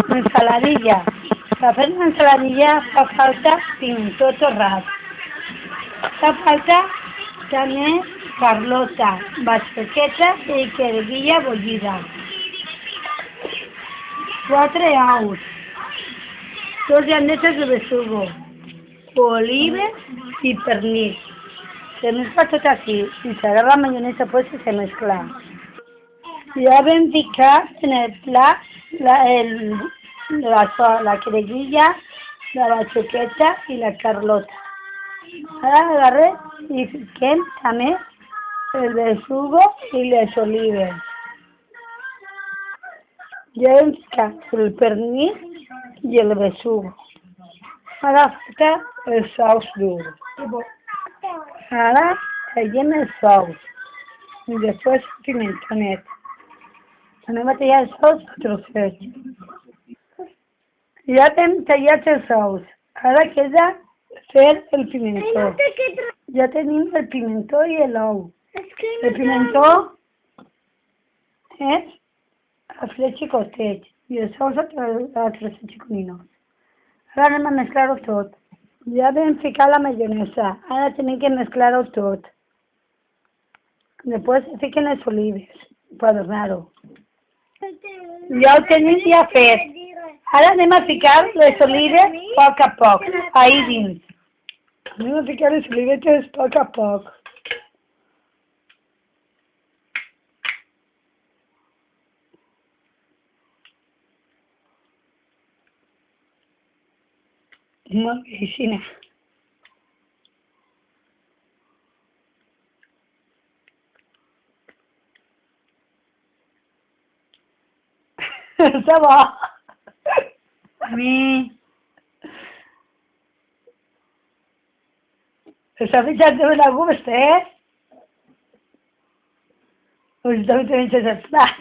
Ensaladilla. Per fer una ensaladilla fa falta pimentó torrat. Fa falta també carlota, bachoqueta i querguilla bullida. 4 ous. 2 llanetes de besugo. Olives y pernil. Se mezcla tot així. Si s'agarra la mayonesa, pues se mezcla. Ja vam ficar en el plat la querguilla, la bachoqueta i la carlota. Ara agarrem i fiquem també el besugo i les olives. Ja hem ficat el pernil i el besugo. Ara falta el saus dur. Ara tallem el saus i després pimentonet. Anem a tallar els saus a trossets. Ja hem tallat els saus. Ara queda fer el pimentó. Ja tenim el pimentó i l'ou. El pimentó és a fer xicotets i els ous a trossets xiconinots. Ara anem a mesclar-ho tot. Ja vam ficar la mayonesa. Ara tenim que mesclar-ho tot. Després fiquen les olives per adornar-ho. Ja ho tenim ja fet. Ara anem a ficar les olives a poc a poc, ahí dins. Anem a ficar les olivetes a poc a poc. Molt bé, Xina. Està bo. A mi. Està fixant de un gust, Pues també te menges el plat.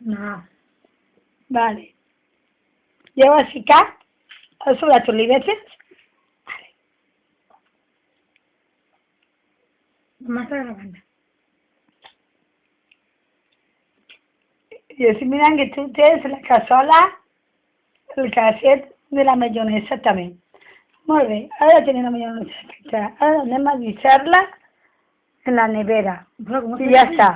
No. Vale. Ja ho has ficat? Has sobrat olivetes? Vale. Només està gravant. I així mirant que tu tens la cassola, el casset de la mayonesa també. Molt bé, ara tenim la mayonesa feta. Ara anem a guisar-la en la nevera. I ja està.